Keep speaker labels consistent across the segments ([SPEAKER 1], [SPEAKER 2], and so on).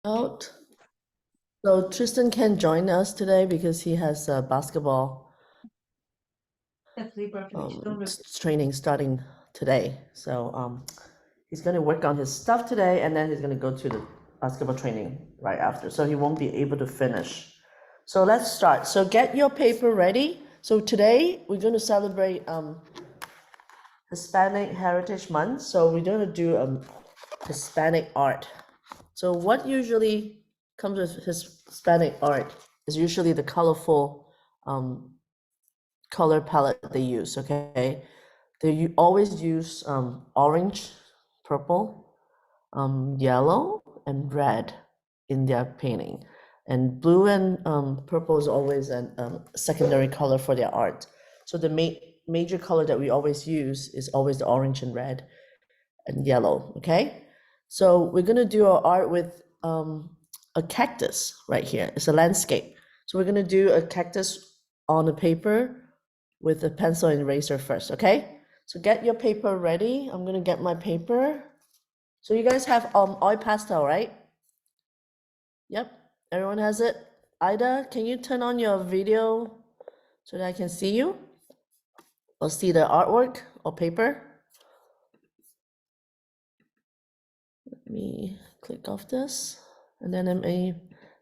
[SPEAKER 1] Out. So Tristan can join us today because he has basketball training starting today. So he's going to work on his stuff today, and then he's going to go to the basketball training right after. So he won't be able to finish. So let's start. So get your paper ready. So today we're going to celebrate Hispanic Heritage Month. So we're going to do Hispanic art. So what usually comes with Hispanic art is usually the colorful color palette they use, okay? They always use orange, purple, yellow, and red in their painting. And blue and purple is always a secondary color for their art. So the major color that we always use is always the orange and red and yellow, okay? So we're gonna do our art with a cactus right here. It's a landscape. So we're gonna do a cactus on the paper with a pencil and eraser first, okay? So get your paper ready. I'm gonna get my paper. So you guys have oil pastel, right? Yep, everyone has it. Ida, can you turn on your video so that I can see you? Or see the artwork or paper? Let me click off this, and then I may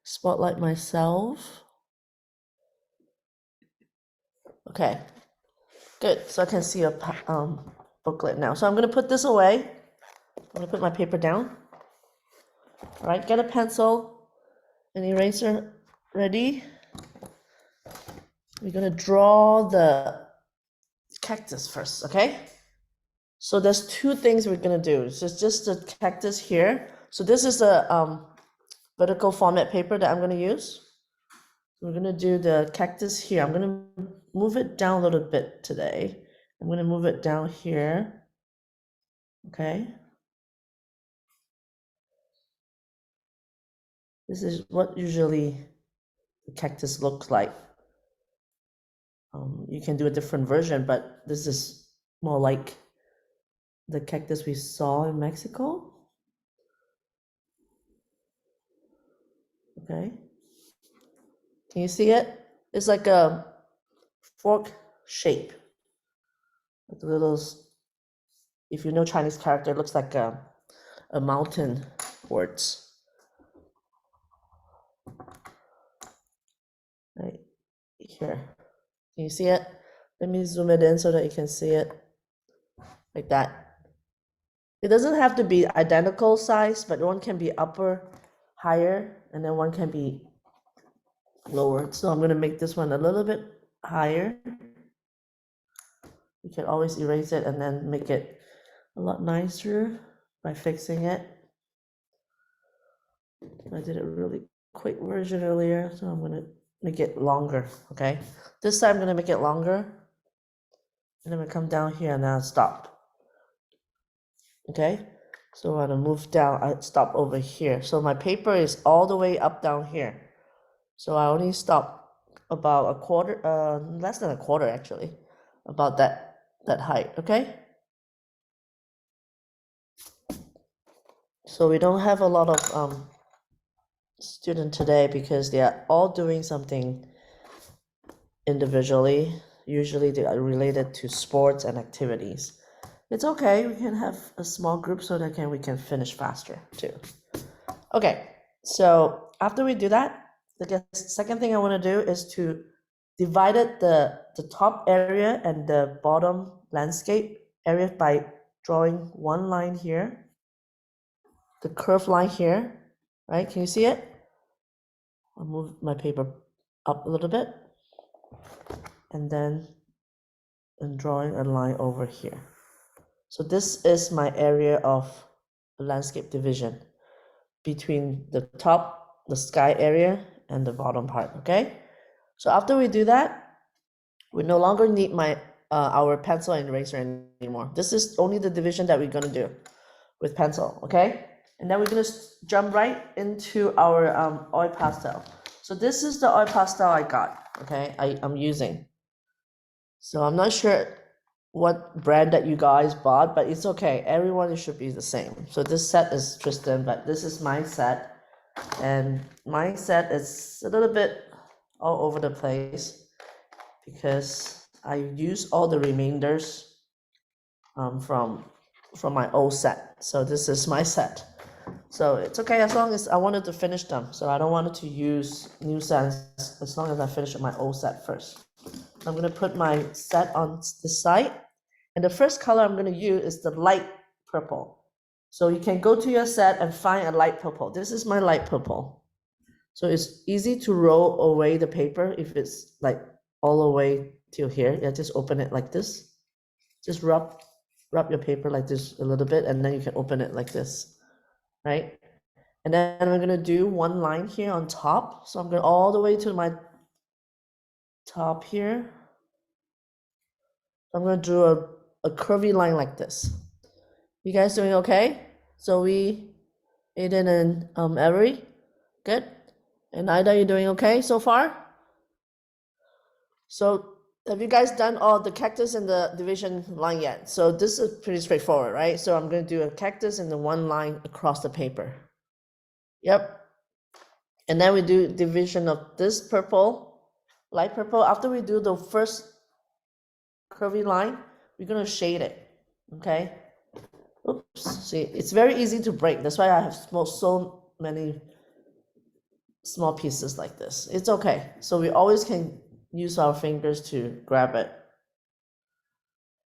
[SPEAKER 1] spotlight myself. Okay, good. So I can see a booklet now. So I'm gonna put this away. I'm gonna put my paper down. All right, get a pencil, an eraser ready. We're gonna draw the cactus first, okay? So there's two things we're gonna do. So it's just the cactus here. So this is a vertical format paper that I'm gonna use. We're gonna do the cactus here. I'm gonna move it down a little bit today. I'm gonna move it down here. Okay. This is what usually the cactus looks like. You can do a different version, but this is more like the cactus we saw in Mexico. Okay. Can you see it? It's like a fork shape. With little, if you know Chinese character, it looks like a mountain words. Right here. Can you see it? Let me zoom it in so that you can see it. Like that. It doesn't have to be identical size, but one can be upper, higher, and then one can be lower. So I'm going to make this one a little bit higher. You can always erase it and then make it a lot nicer by fixing it. I did a really quick version earlier, so I'm going to make it longer, okay? This time I'm going to make it longer. And then we come down here and now stop. Okay, so I'm gonna move down, I stop over here. So my paper is all the way up down here. So I only stop about a quarter, less than a quarter actually, about that height, okay? So we don't have a lot of student today because they are all doing something individually. Usually they are related to sports and activities. It's okay, we can have a small group so that we can finish faster too. Okay, so after we do that, the second thing I want to do is to divide the top area and the bottom landscape area by drawing one line here, the curved line here, right? Can you see it? I'll move my paper up a little bit, and then I'm drawing a line over here. So this is my area of landscape division between the top, the sky area, and the bottom part, okay? So after we do that, we no longer need our pencil and eraser anymore. This is only the division that we're gonna do with pencil, okay? And then we're gonna jump right into our oil pastel. So this is the oil pastel I got, okay? I'm using. So I'm not sure what brand that you guys bought, but it's okay. Everyone should be the same. So this set is Tristan, but this is my set. And my set is a little bit all over the place because I use all the remainders from my old set. So this is my set. So it's okay as long as I wanted to finish them. So I don't want to use new sets as long as I finish my old set first. I'm gonna put my set on this side. And the first color I'm gonna use is the light purple. So you can go to your set and find a light purple. This is my light purple. So it's easy to roll away the paper if it's like all the way till here. Yeah, just open it like this. Just rub your paper like this a little bit, and then you can open it like this, right? And then I'm gonna do one line here on top. So I'm going all the way to my top here. I'm gonna draw a curvy line like this. You guys doing okay? So we, Aiden and Avery, good? And Ida, you doing okay so far? So have you guys done all the cactus and the division line yet? So this is pretty straightforward, right? So I'm going to do a cactus and the one line across the paper. Yep. And then we do division of this purple, light purple. After we do the first curvy line, we're going to shade it, okay? Oops, see, it's very easy to break. That's why I have so many small pieces like this. It's okay. So we always can use our fingers to grab it.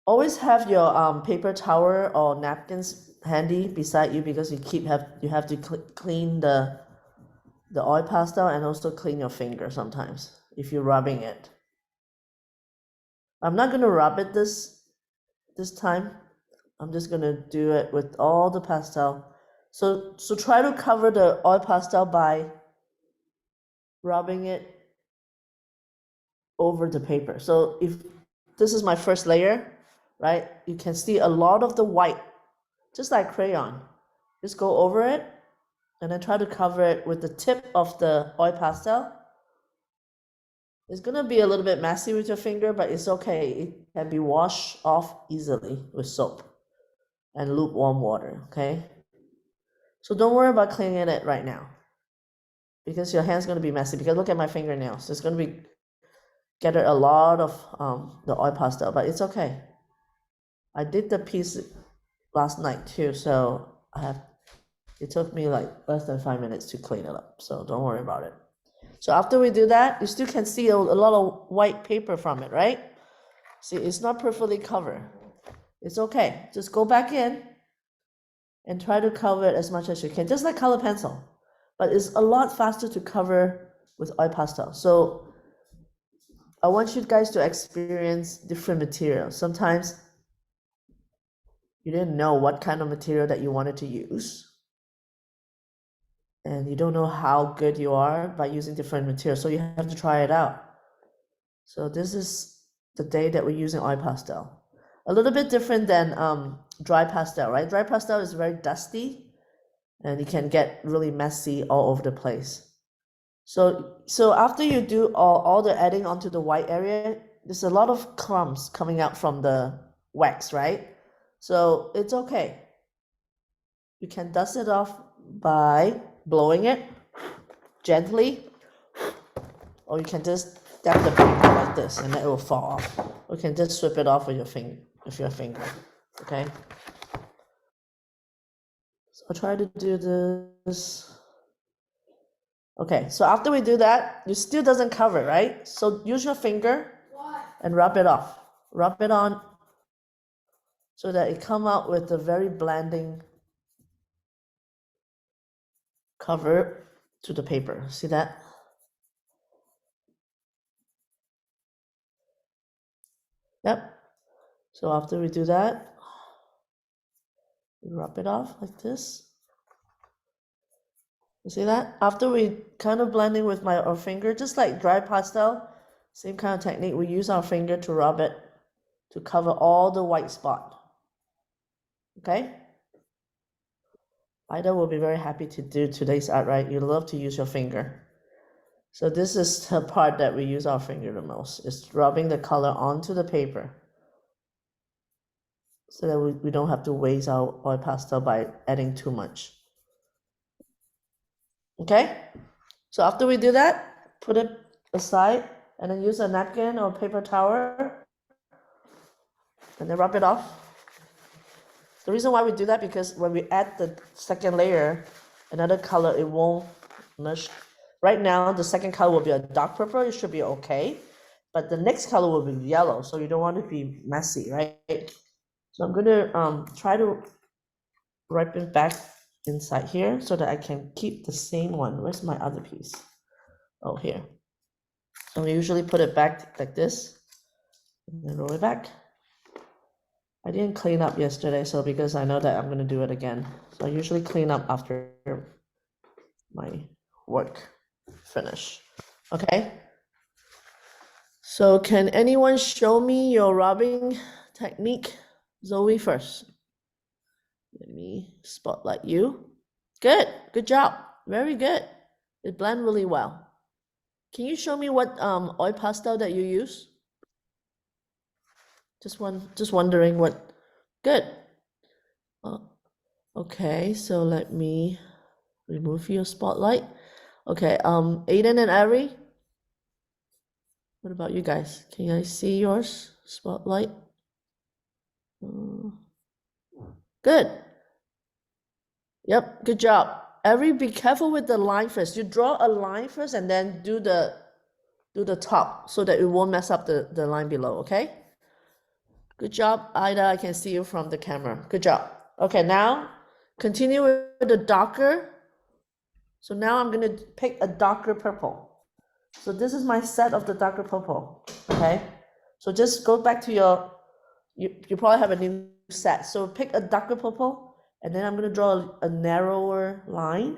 [SPEAKER 1] Always have your paper towel or napkins handy beside you because you have to clean the oil pastel and also clean your finger sometimes if you're rubbing it. I'm not gonna rub it this time. I'm just gonna do it with all the pastel. So try to cover the oil pastel by rubbing it over the paper. So if this is my first layer, right, you can see a lot of the white, just like crayon. Just go over it and then try to cover it with the tip of the oil pastel. It's gonna be a little bit messy with your finger, but it's okay. It can be washed off easily with soap and lukewarm water, okay? So don't worry about cleaning it right now because your hand's gonna be messy, because look at my fingernails. It's gonna be gathered a lot of the oil pastel, but it's okay. I did the piece last night too, so it took me like less than 5 minutes to clean it up, so don't worry about it. So after we do that, you still can see a lot of white paper from it, right? See, it's not perfectly covered. It's okay. Just go back in and try to cover it as much as you can, just like color pencil. But it's a lot faster to cover with oil pastel. So I want you guys to experience different materials. Sometimes you didn't know what kind of material that you wanted to use, and you don't know how good you are by using different materials, so you have to try it out. So this is the day that we're using oil pastel. A little bit different than dry pastel, right? Dry pastel is very dusty and it can get really messy all over the place. So after you do all the adding onto the white area, there's a lot of crumbs coming out from the wax, right? So it's okay. You can dust it off by blowing it gently, or you can just dab the paper like this and then it will fall off. Or you can just sweep it off with your finger, okay? So I'll try to do this. Okay, so after we do that, it still doesn't cover, right? So use your finger and rub it off. Rub it on so that it come out with a very blending cover to the paper. See that? Yep. So after we do that, we rub it off like this. You see that? After we kind of blending with our finger, just like dry pastel, same kind of technique, we use our finger to rub it to cover all the white spot. Okay? Ida will be very happy to do today's art, right? You love to use your finger. So this is the part that we use our finger the most, is rubbing the color onto the paper so that we don't have to waste our oil pastel by adding too much. Okay? So after we do that, put it aside and then use a napkin or paper towel and then rub it off. The reason why we do that because when we add the second layer, another color, it won't mush. Right now, the second color will be a dark purple. It should be okay. But the next color will be yellow, so you don't want it to be messy, right? So I'm gonna try to ripen back inside here so that I can keep the same one. Where's my other piece? Oh, here. So we usually put it back like this and then roll it back. I didn't clean up yesterday, so because I know that I'm gonna do it again. So I usually clean up after my work finish. Okay. So can anyone show me your rubbing technique? Zoe first. Let me spotlight you. Good, good job. Very good. It blend really well. Can you show me what oil pastel that you use? Just wondering what. Good. Okay, so let me remove your spotlight. Okay, Aiden and Ari, what about you guys? Can I see yours spotlight? Good. Yep, good job. Ari, be careful with the line first. You draw a line first and then do the top so that it won't mess up the line below, okay? Good job, Ida. I can see you from the camera. Good job. Okay, now continue with the darker. So now I'm gonna pick a darker purple. So this is my set of the darker purple, okay? So just go back to your, you probably have a new set. So pick a darker purple, and then I'm gonna draw a narrower line.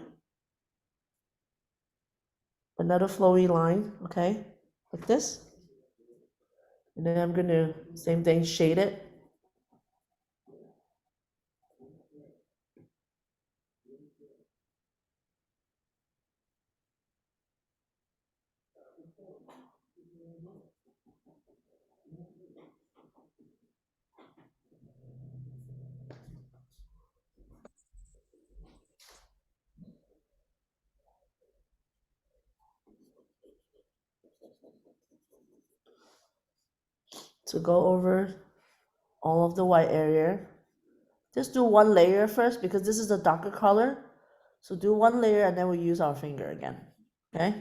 [SPEAKER 1] Another flowy line, okay? Like this. And then I'm gonna, same thing, shade it. To go over all of the white area. Just do one layer first because this is the darker color. So do one layer and then we use our finger again, okay?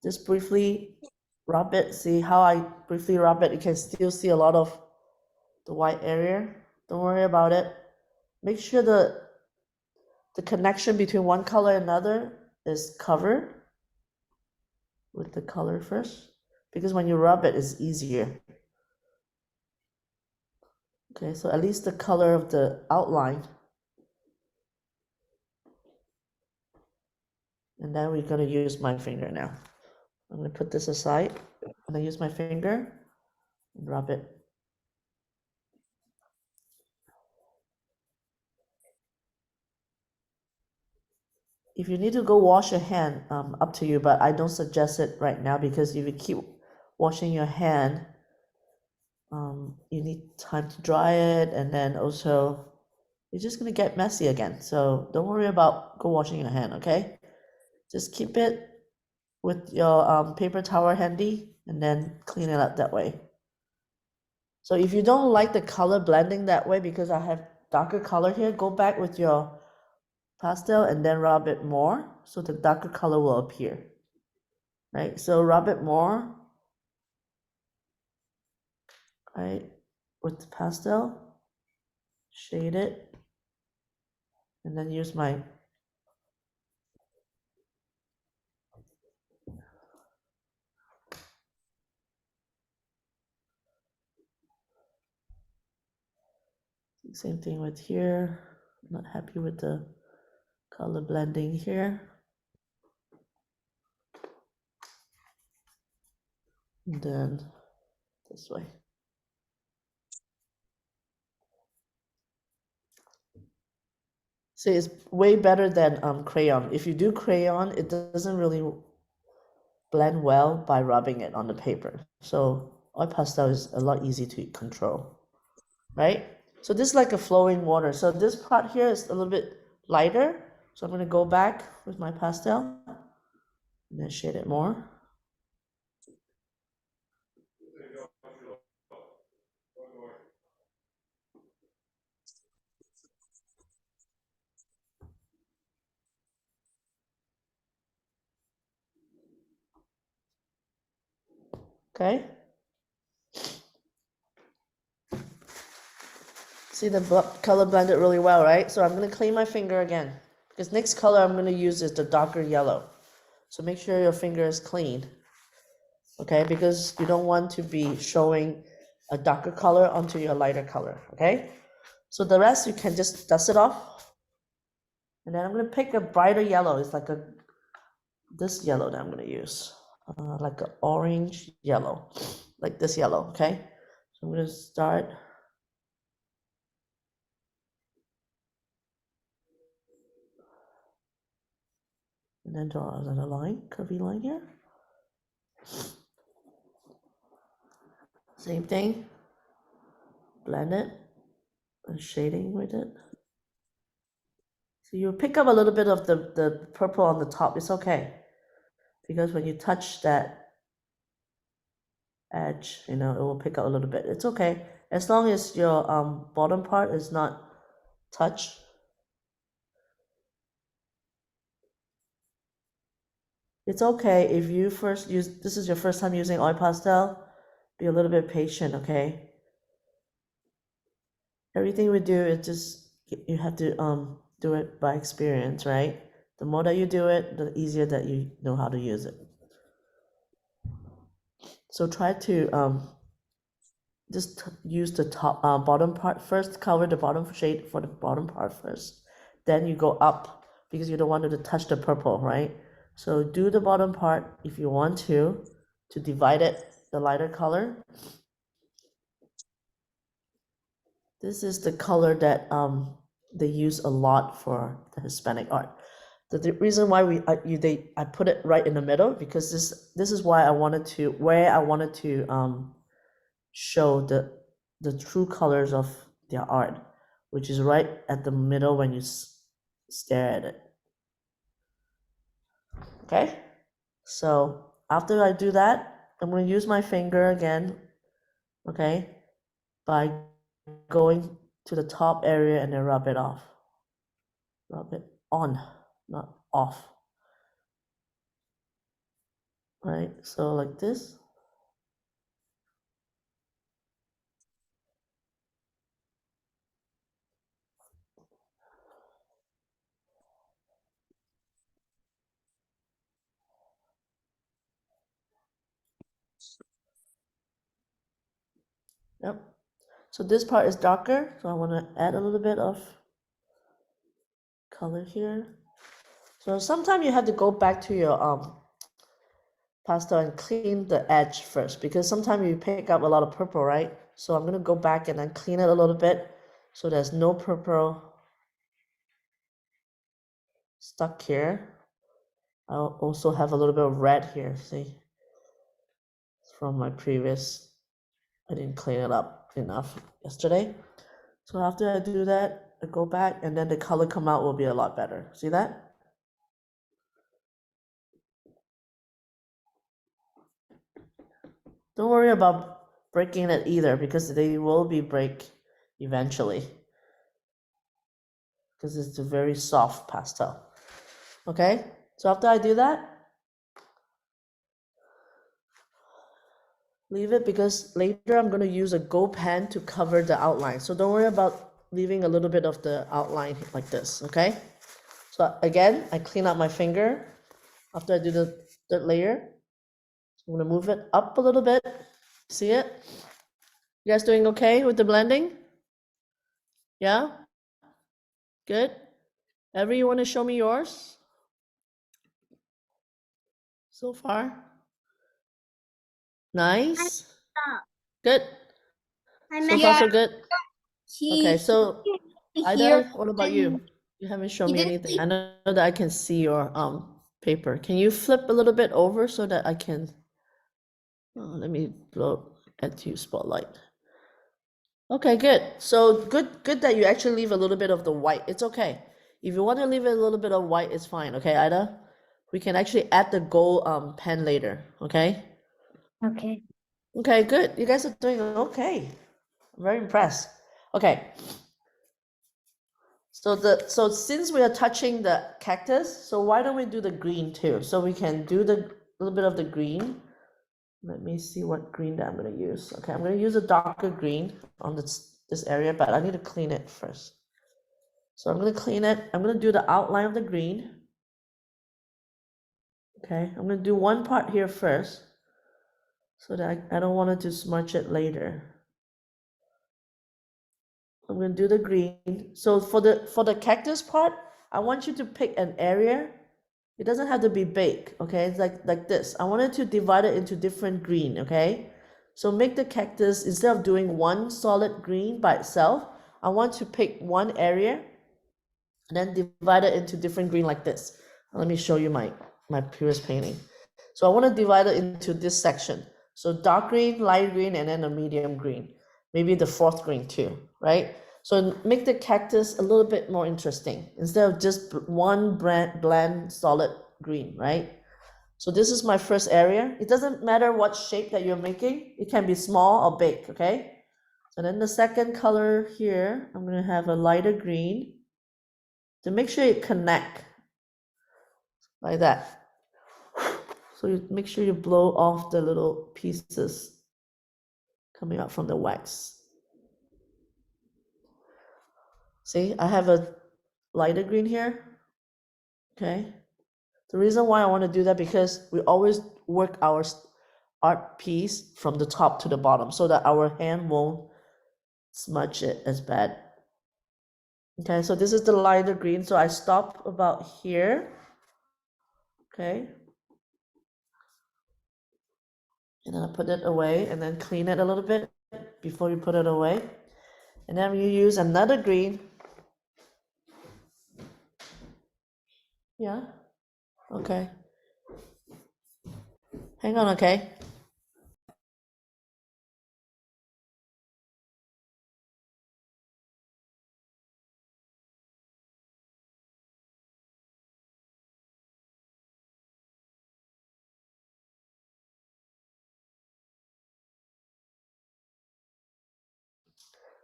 [SPEAKER 1] Just briefly rub it. See how I briefly rub it? You can still see a lot of the white area. Don't worry about it. Make sure the connection between one color and another is covered with the color first, because when you rub it, it's easier. Okay, so at least the color of the outline. And then we're gonna use my finger now. I'm gonna put this aside. I'm gonna use my finger and rub it. If you need to go wash your hand, up to you, but I don't suggest it right now because if you keep washing your hand, you need time to dry it, and then also you're just gonna get messy again. So don't worry about go washing your hand, okay? Just keep it with your paper towel handy and then clean it up that way. So if you don't like the color blending that way, because I have darker color here, go back with your pastel and then rub it more so the darker color will appear. Right, so rub it more, right, with the pastel, shade it, and then use my same thing with here. Not happy with the color blending here. And then this way. See, it's way better than crayon. If you do crayon, it doesn't really blend well by rubbing it on the paper. So oil pastel is a lot easy to control, right? So this is like a flowing water. So this part here is a little bit lighter. So I'm going to go back with my pastel and then shade it more. Okay. See the color blended really well, right? So I'm going to clean my finger again because next color I'm going to use is the darker yellow. So make sure your finger is clean, okay? Because you don't want to be showing a darker color onto your lighter color, okay? So the rest you can just dust it off. And then I'm going to pick a brighter yellow. It's like this yellow that I'm going to use, like an orange yellow, like this yellow, okay? So I'm going to start. And then draw another line, curvy line here. Same thing, blend it, and shading with it. So you pick up a little bit of the purple on the top, it's okay. Because when you touch that edge, you know, it will pick up a little bit. It's okay, as long as your bottom part is not touched. It's okay if you this is your first time using oil pastel, be a little bit patient, okay? Everything we do is just, you have to do it by experience, right? The more that you do it, the easier that you know how to use it. So try to just use the top bottom part first, cover the bottom shade for the bottom part first. Then you go up because you don't want it to touch the purple, right? So do the bottom part if you want to divide it, the lighter color. This is the color that they use a lot for the Hispanic art. The reason why I put it right in the middle because this is why I wanted to show the true colors of their art, which is right at the middle when you stare at it. Okay, so after I do that, I'm going to use my finger again, okay, by going to the top area and then rub it off. Rub it on, not off. Right, so like this. Yep. So this part is darker, so I want to add a little bit of color here. So sometimes you have to go back to your pastel and clean the edge first because sometimes you pick up a lot of purple, right? So I'm gonna go back and then clean it a little bit so there's no purple stuck here. I'll also have a little bit of red here, see? From my previous, I didn't clean it up enough yesterday. So after I do that, I go back and then the color come out will be a lot better. See that? Don't worry about breaking it either because they will be break eventually because it's a very soft pastel. Okay, so after I do that, leave it because later I'm going to use a gold pen to cover the outline. So don't worry about leaving a little bit of the outline like this, okay? So again, I clean up my finger after I do the third layer. I'm going to move it up a little bit. See it? You guys doing okay with the blending? Yeah? Good? Ever you want to show me yours? So far? Nice? Good? So far so good? Okay, so Ida, what about you? You haven't shown me anything. I know that I can see your paper. Can you flip a little bit over so that I can, let me blow at you spotlight. Okay, good. So good that you actually leave a little bit of the white. It's okay. If you want to leave it a little bit of white, it's fine. Okay, Ida? We can actually add the gold pen later. Okay?
[SPEAKER 2] Okay.
[SPEAKER 1] Okay, good. You guys are doing okay. I'm very impressed. Okay. So since we are touching the cactus, so why don't we do the green too? So we can do the little bit of the green. Let me see what green that I'm gonna use. Okay, I'm gonna use a darker green on this area, but I need to clean it first. So I'm gonna clean it. I'm gonna do the outline of the green. Okay, I'm gonna do one part here first, so that I don't want it to smudge it later. I'm gonna do the green. So for the cactus part, I want you to pick an area. It doesn't have to be big, okay? It's like this. I wanted to divide it into different green, okay? So make the cactus, instead of doing one solid green by itself, I want to pick one area and then divide it into different green like this. Let me show you my previous painting. So I want to divide it into this section. So dark green, light green, and then a medium green. Maybe the fourth green too, right? So make the cactus a little bit more interesting instead of just one bland solid green, right? So this is my first area. It doesn't matter what shape that you're making. It can be small or big, okay? So then the second color here, I'm gonna have a lighter green to make sure it connect like that. So you make sure you blow off the little pieces coming out from the wax. See, I have a lighter green here. Okay. The reason why I want to do that because we always work our art piece from the top to the bottom so that our hand won't smudge it as bad. Okay, so this is the lighter green. So I stop about here. Okay. And then I put it away and then clean it a little bit before you put it away. And then you use another green. Yeah. Okay. Hang on, okay?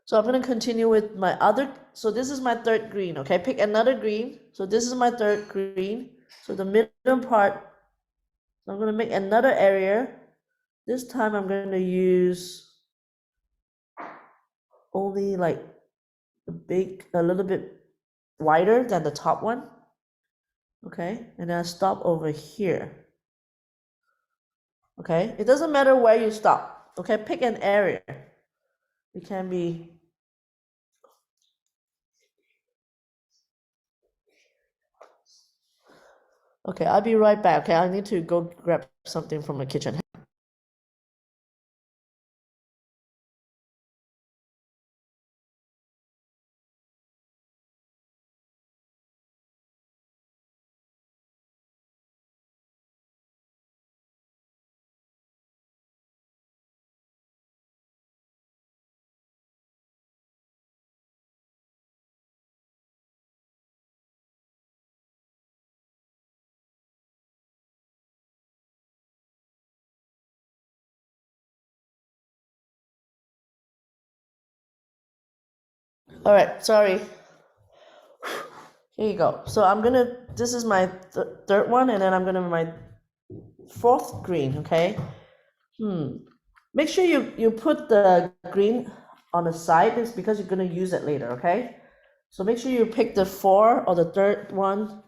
[SPEAKER 1] So I'm going to continue with my other, so this is my third green, okay? Pick another green. So this is my third green. So the middle part, so I'm going to make another area. This time I'm going to use only like a little bit wider than the top one. Okay, and then I stop over here. Okay, it doesn't matter where you stop. Okay, pick an area. It can be okay, I'll be right back. Okay, I need to go grab something from the kitchen. All right, sorry. Here you go. So I'm gonna, this is my third one, and then I'm gonna my fourth green, okay? Make sure you put the green on the side, it's because you're gonna use it later, okay? So make sure you pick the four or the third one.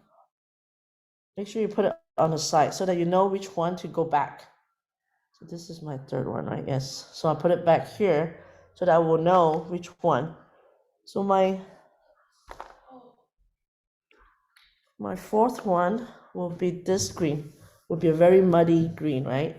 [SPEAKER 1] Make sure you put it on the side so that you know which one to go back. So this is my third one, right? Yes. So I put it back here so that I will know which one. So my fourth one will be this green, will be a very muddy green, right?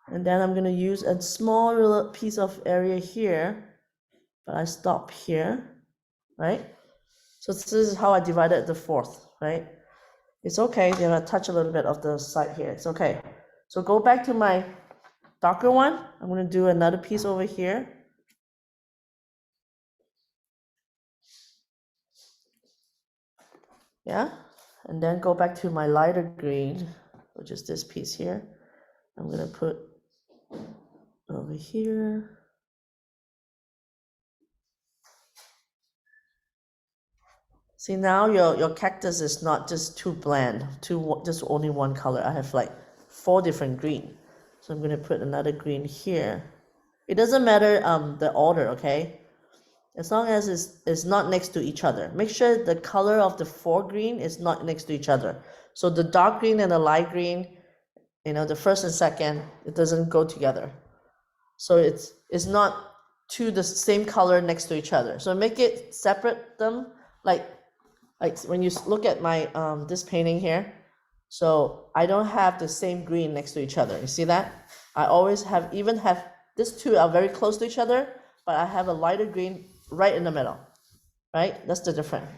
[SPEAKER 1] And then I'm gonna use a small little piece of area here, but I stop here, right? So this is how I divided the fourth, right? It's okay, you're gonna touch a little bit of the side here, it's okay. So go back to my darker one. I'm going to do another piece over here. Yeah, and then go back to my lighter green, which is this piece here. I'm going to put over here. See, now your cactus is not just too bland, just only one color. I have like 4 different green. So I'm going to put another green here. It doesn't matter the order, okay? As long as it's not next to each other. Make sure the color of the 4 green is not next to each other. So the dark green and the light green, you know, the first and second, it doesn't go together. So it's not the same color next to each other. So make it separate them, like when you look at my this painting here. So I don't have the same green next to each other. You see that? I always have these 2 are very close to each other, but I have a lighter green right in the middle, right? That's the difference.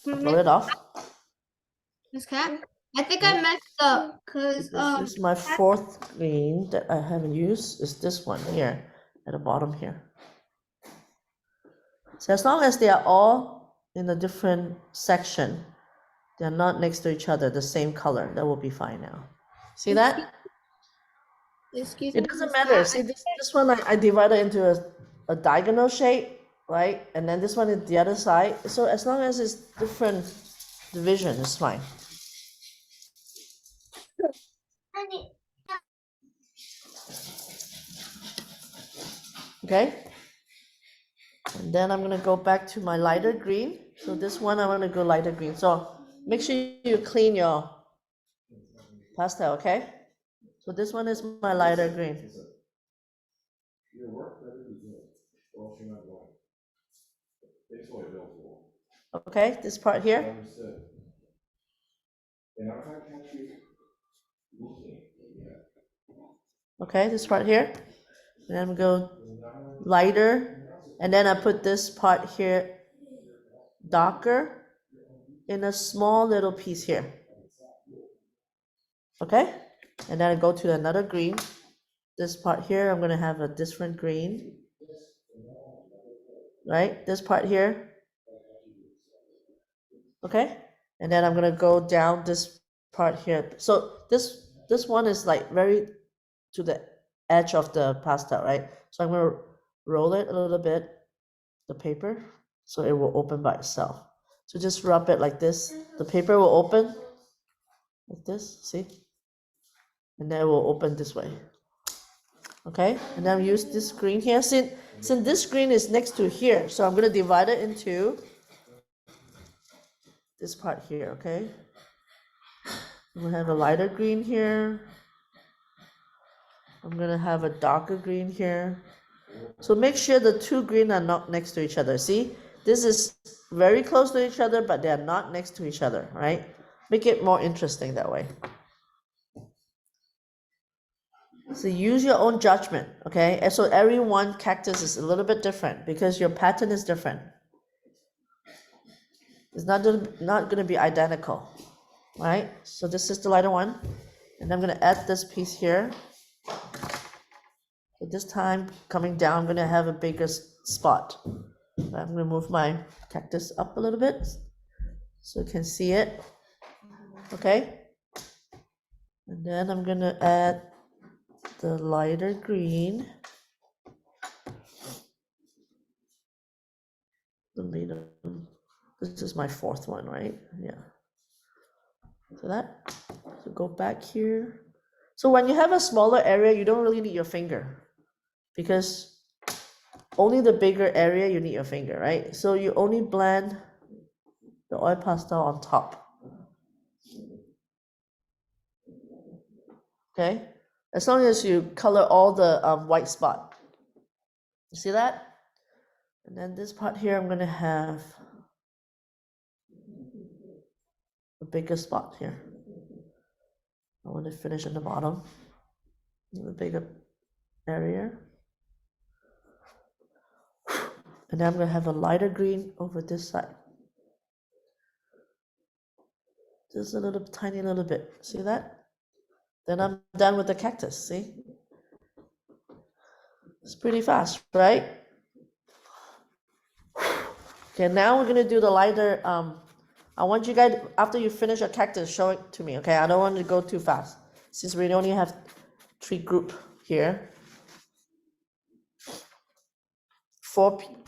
[SPEAKER 1] Roll it off.
[SPEAKER 2] Miss Cat, I think I messed up because
[SPEAKER 1] This is my 4th green that I haven't used. Is this one here at the bottom here. So as long as they are all in a different section, they're not next to each other, the same color, that will be fine now. See that?
[SPEAKER 2] Excuse me.
[SPEAKER 1] It doesn't matter. See, this one I divided into a diagonal shape, right? And then this one is the other side. So as long as it's different division, it's fine. Okay? And then I'm gonna go back to my lighter green. So this one I'm gonna go lighter green. So make sure you clean your pastel, okay? So this one is my lighter green. Okay, this part here. Okay, this part here. And I'm go lighter, and then I put this part here darker in a small little piece here. Okay, and then I go to another green. This part here, I'm gonna have a different green, right? This part here. Okay, and then I'm gonna go down this part here. So this one is like very to the edge of the pastel, right? So I'm gonna roll it a little bit, the paper, so it will open by itself. So just rub it like this. The paper will open like this, see? And then it will open this way. Okay, and then use this green here. Since this green is next to here, so I'm gonna divide it into this part here, okay? I'm gonna have a lighter green here. I'm gonna have a darker green here. So make sure the 2 green are not next to each other. See, this is very close to each other, but they are not next to each other, right? Make it more interesting that way. So use your own judgment, okay? And so every one cactus is a little bit different because your pattern is different. It's not gonna be identical, right? So this is the lighter one, and I'm gonna add this piece here. But this time coming down, I'm gonna have a bigger spot. I'm gonna move my cactus up a little bit so you can see it. Okay, and then I'm gonna add the lighter green. This is my 4th one, right? Yeah. So go back here. So when you have a smaller area, you don't really need your finger because only the bigger area you need your finger, right? So you only blend the oil pastel on top. Okay, as long as you color all the white spot. You see that? And then this part here, I'm gonna have a bigger spot here. I want to finish at the bottom, a bigger area. And then I'm gonna have a lighter green over this side. Just a little tiny little bit. See that? Then I'm done with the cactus, see? It's pretty fast, right? Okay, now we're gonna do the lighter, I want you guys, after you finish your cactus, show it to me, okay? I don't want to go too fast, since we only have 3 group here.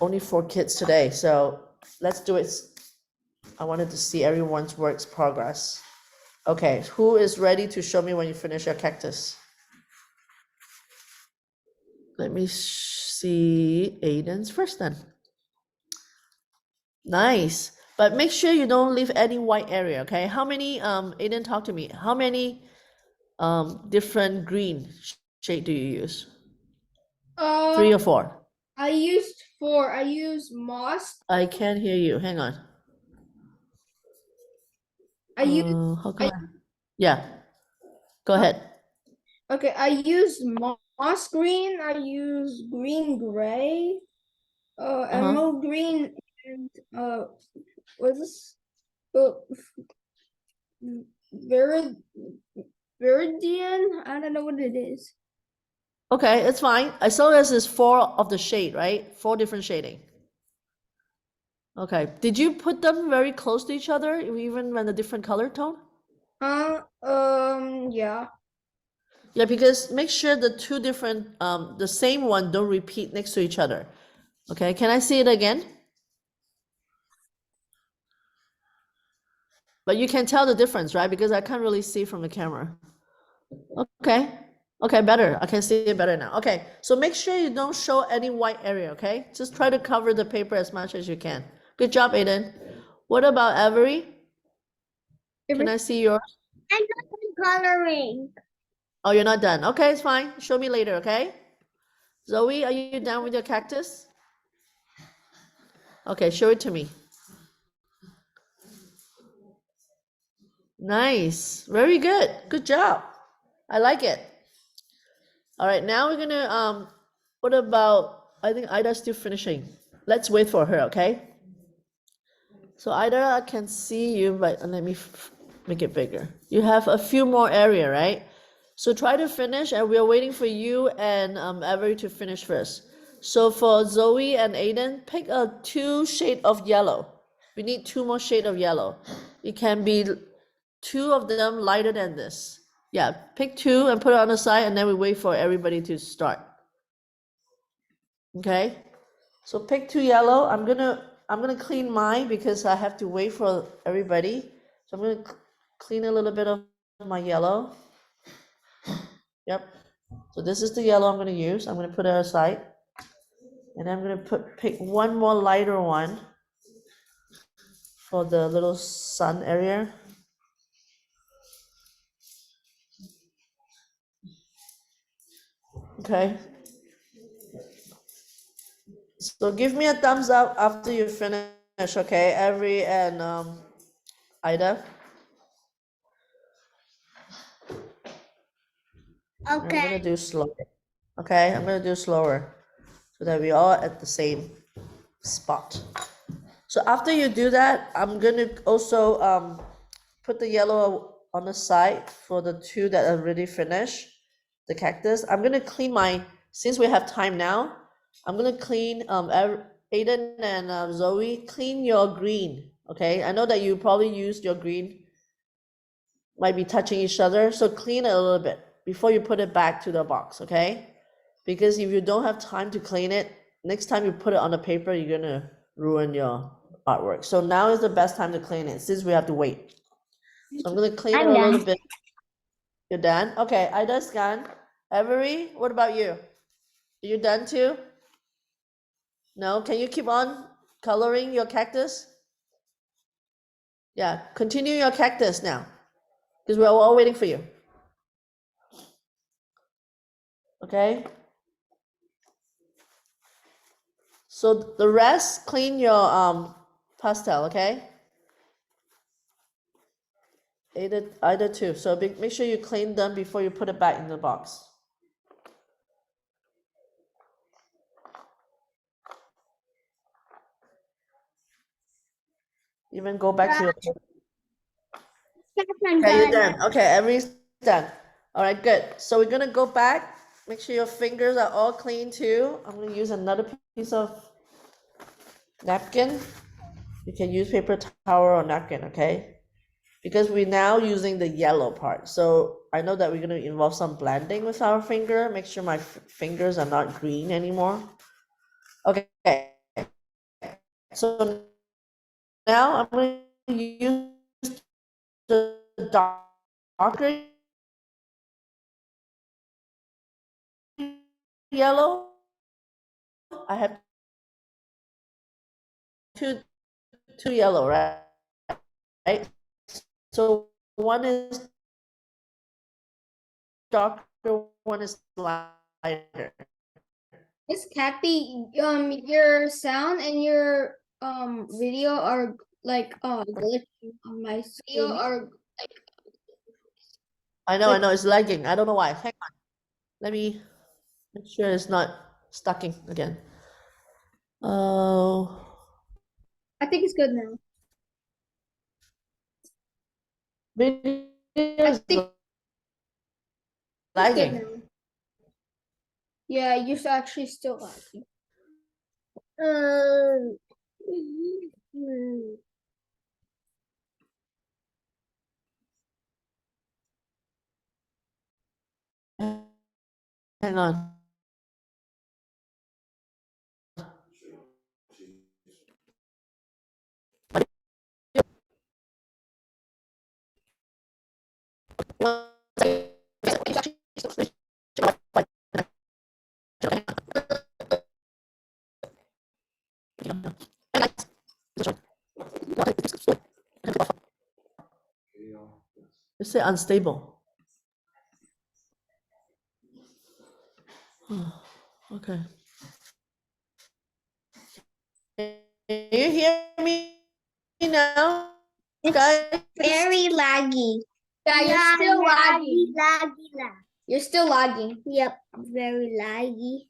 [SPEAKER 1] Only 4 kids today, so let's do it. I wanted to see everyone's work's progress. Okay, who is ready to show me when you finish your cactus? Let me see Aiden's first then. Nice, but make sure you don't leave any white area, okay? How many, Aiden, talk to me. How many different green shade do you use? 3 or 4?
[SPEAKER 2] I used 4. I used moss.
[SPEAKER 1] I can't hear you. Hang on.
[SPEAKER 2] I used
[SPEAKER 1] How come yeah. Go ahead.
[SPEAKER 2] okay. I used moss green. I used green gray, emerald green, and what's this? Verid Viridian. I don't know what it is.
[SPEAKER 1] Okay, it's fine. As long as it's 4 of the shade, right? 4 different shading. Okay. Did you put them very close to each other, even when a different color tone?
[SPEAKER 2] Yeah.
[SPEAKER 1] Yeah, because make sure the 2 different, the same one don't repeat next to each other. Okay, can I see it again? But you can tell the difference, right? Because I can't really see from the camera. Okay. Okay, better. I can see it better now. Okay, so make sure you don't show any white area, okay? Just try to cover the paper as much as you can. Good job, Aiden. What about Avery? Can I see yours?
[SPEAKER 2] I'm not coloring.
[SPEAKER 1] Oh, you're not done. Okay, it's fine. Show me later, okay? Zoe, are you done with your cactus? Okay, show it to me. Nice. Very good. Good job. I like it. All right, now we're gonna, what about, I think Ida's still finishing. Let's wait for her, okay? So Ida, I can see you, but let me make it bigger. You have a few more area, right? So try to finish, and we are waiting for you and Avery to finish first. So for Zoe and Aiden, pick a 2 shade of yellow. We need 2 more shade of yellow. It can be 2 of them lighter than this. Yeah, pick 2 and put it on the side, and then we wait for everybody to start. Okay? So pick 2 yellow. I'm gonna clean mine because I have to wait for everybody. So I'm gonna clean a little bit of my yellow. Yep. So this is the yellow I'm gonna use. I'm gonna put it aside. And I'm gonna pick one more lighter one for the little sun area. Okay. So give me a thumbs up after you finish, okay? Avery and Ida. I'm gonna do slower. Okay, I'm gonna do slower so that we all at the same spot. So after you do that, I'm gonna also put the yellow on the side for the 2 that are already finished, the cactus. I'm gonna clean since we have time now, I'm gonna clean, Aiden and Zoe, clean your green, okay? I know that you probably used your green, might be touching each other, so clean it a little bit before you put it back to the box, okay? Because if you don't have time to clean it, next time you put it on the paper, you're gonna ruin your artwork. So now is the best time to clean it, since we have to wait. So I'm gonna clean it a little bit. You're done? Okay, Ida's done. Avery, what about you? Are you done too? No, can you keep on coloring your cactus? Yeah, continue your cactus now, because we're all waiting for you. Okay? So the rest, clean your pastel, okay? Either two. So make sure you clean them before you put it back in the box. Even go back to your. Okay, you're done. Okay, everything's done. All right, good. So we're gonna go back. Make sure your fingers are all clean too. I'm gonna use another piece of napkin. You can use paper towel or napkin, okay? Because we're now using the yellow part. So I know that we're gonna involve some blending with our finger. Make sure my fingers are not green anymore. Okay, so now I'm gonna use the darker yellow. I have two yellow, right? Right? So one is darker, one is lighter.
[SPEAKER 2] Miss Kathy, your sound and your video are like glitching on my screen.
[SPEAKER 1] I know, it's lagging. I don't know why. Hang on. Let me make sure it's not stucking again. Oh,
[SPEAKER 2] I think it's good now.
[SPEAKER 1] video
[SPEAKER 2] I
[SPEAKER 1] is
[SPEAKER 2] think it's good
[SPEAKER 1] lagging.
[SPEAKER 2] now. Yeah, you're actually still lagging.
[SPEAKER 1] Hang on. It say unstable. Okay. Can you hear me now, guys?
[SPEAKER 3] Very laggy.
[SPEAKER 2] Yeah, you're still lagging.
[SPEAKER 3] Laggy.
[SPEAKER 2] You're still lagging.
[SPEAKER 3] Yep, very laggy.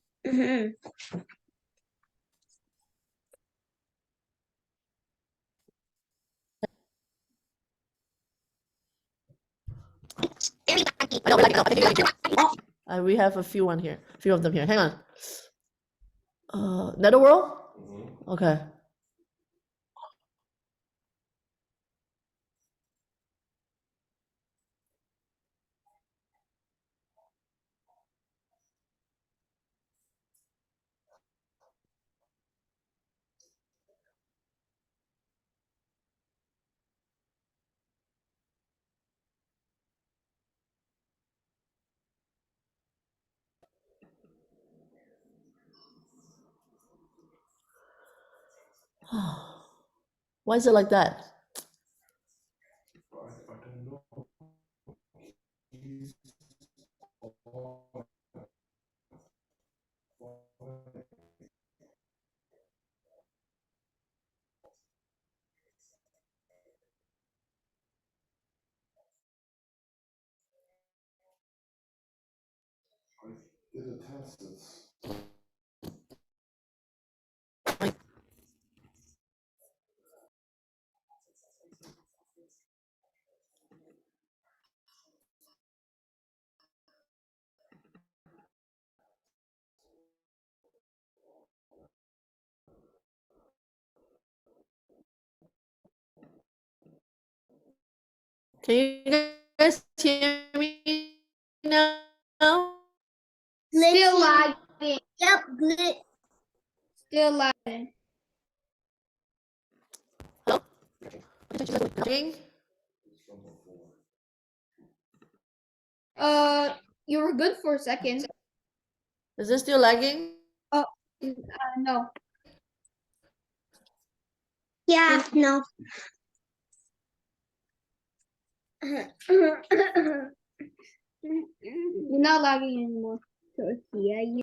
[SPEAKER 1] We have a few one here, few of them here. Hang on. Netherworld? Okay. Why is it like that? Can you guys hear me now?
[SPEAKER 2] Still lagging.
[SPEAKER 3] Yep,
[SPEAKER 2] Still lagging.
[SPEAKER 1] Hello? Lagging?
[SPEAKER 2] You were good for a second.
[SPEAKER 1] Is it still lagging?
[SPEAKER 2] No.
[SPEAKER 3] yeah, no.
[SPEAKER 2] You're not lagging anymore.
[SPEAKER 3] So yeah,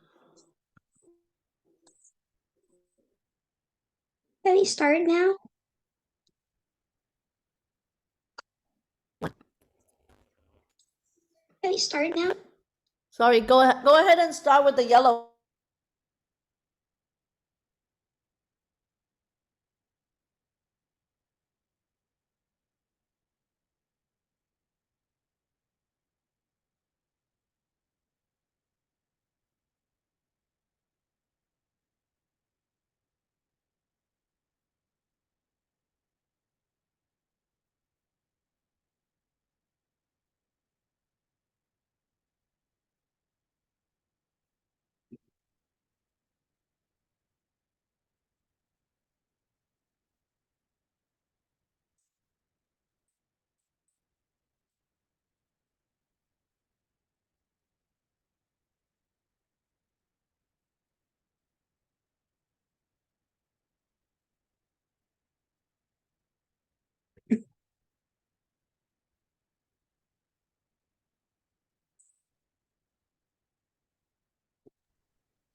[SPEAKER 3] Can we start now? Can we start now?
[SPEAKER 1] Sorry, go ahead. Go ahead and start with the yellow.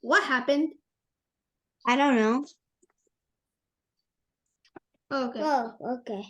[SPEAKER 2] What happened?
[SPEAKER 3] I don't know.
[SPEAKER 2] Oh, okay.
[SPEAKER 3] Oh, okay.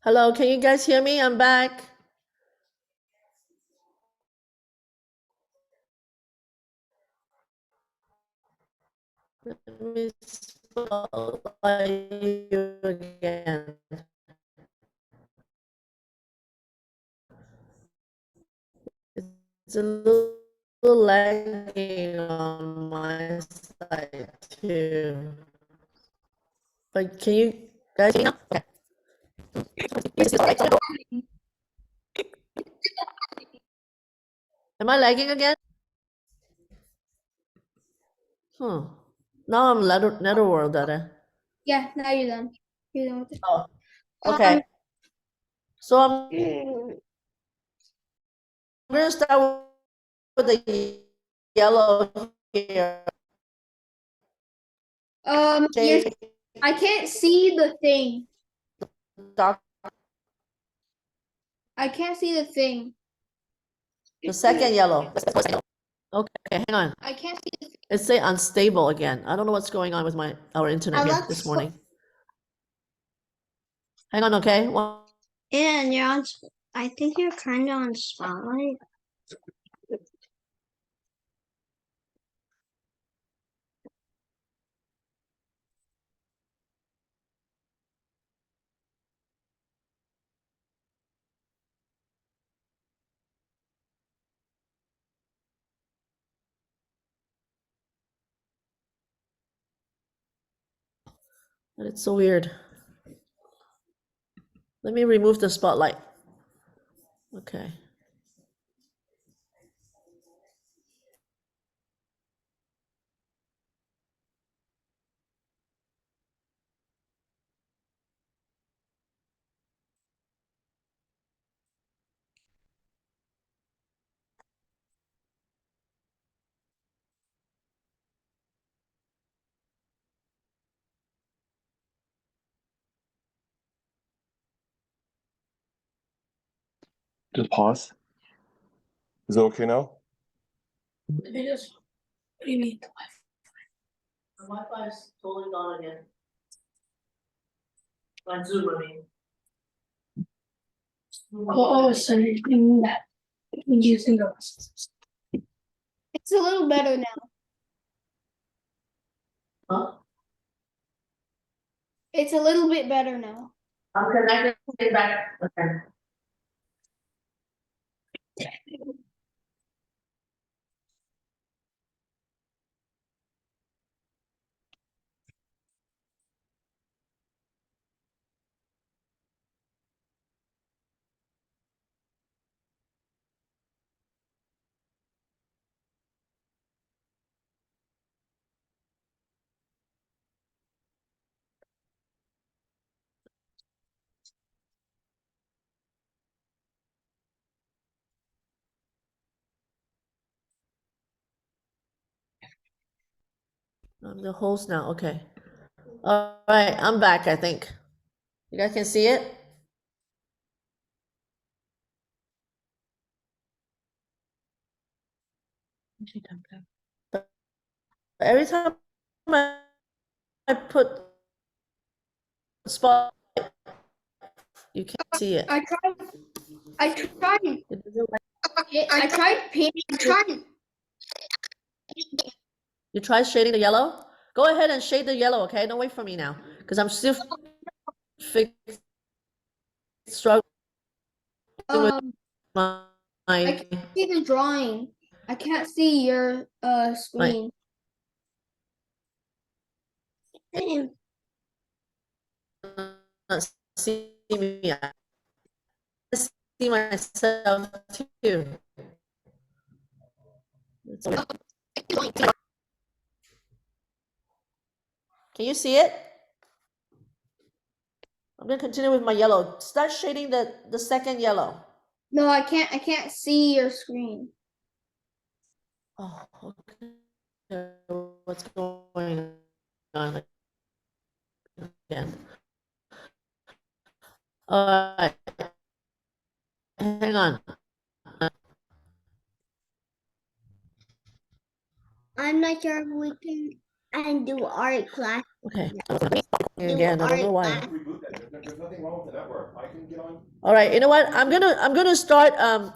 [SPEAKER 1] Hello, can you guys hear me? I'm back. Let me spotlight you again. It's a little lagging on my side too. But can you guys hear me now? Okay. Am I lagging again? Now I'm Netherworld data.
[SPEAKER 2] Yeah, now you're done. You're done with it.
[SPEAKER 1] Oh, okay. So I'm gonna start with the yellow here.
[SPEAKER 2] You're, I can't see the thing.
[SPEAKER 1] Dark,
[SPEAKER 2] I can't see the thing.
[SPEAKER 1] the second yellow. Okay, hang on.
[SPEAKER 2] I can't see the thing.
[SPEAKER 1] It's say unstable again. I don't know what's going on with our internet here this morning. Hang on, okay?
[SPEAKER 3] And you're on. I think you're kind of on spotlight.
[SPEAKER 1] But it's so weird. Let me remove the spotlight. Okay.
[SPEAKER 4] Just pause. Is it okay now?
[SPEAKER 1] It is. What do you mean? The Wi-Fi is totally gone again. On Zoom, I mean.
[SPEAKER 5] Oh, so that using those.
[SPEAKER 2] It's a little better now.
[SPEAKER 1] Huh?
[SPEAKER 2] It's a little bit better now.
[SPEAKER 1] I'm connected back. Okay. I'm the host now. Okay. All right, I'm back, I think. You guys can see it? But every time I put spot, you can't see it.
[SPEAKER 2] I tried.
[SPEAKER 1] It doesn't like-
[SPEAKER 2] I tried painting.
[SPEAKER 1] You try shading the yellow? Go ahead and shade the yellow, okay? Don't wait for me now, because I'm still struggling with
[SPEAKER 2] Um,
[SPEAKER 1] my
[SPEAKER 2] I can't see the drawing. I can't see your screen.
[SPEAKER 3] Same.
[SPEAKER 1] not see me. I see myself too. It's weird. Can you see it? I'm gonna continue with my yellow. Start shading the second yellow.
[SPEAKER 2] No, I can't. I can't see your screen.
[SPEAKER 1] Oh, okay. What's going on again? All right. Hang on.
[SPEAKER 3] I'm not sure if we can and do art class.
[SPEAKER 1] Okay.
[SPEAKER 3] Do
[SPEAKER 1] Again, I don't know
[SPEAKER 3] art
[SPEAKER 1] why.
[SPEAKER 3] class.
[SPEAKER 4] Reboot that. There's nothing wrong with the network. I can get on.
[SPEAKER 1] All right, you know what? I'm gonna start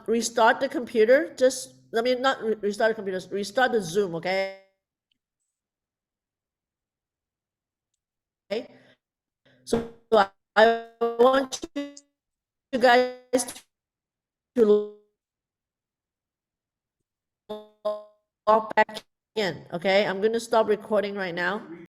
[SPEAKER 1] restart the computer. Just I mean not restart the computer, restart the Zoom, okay? Okay. So I want you guys to log back in, okay? I'm gonna stop recording right now.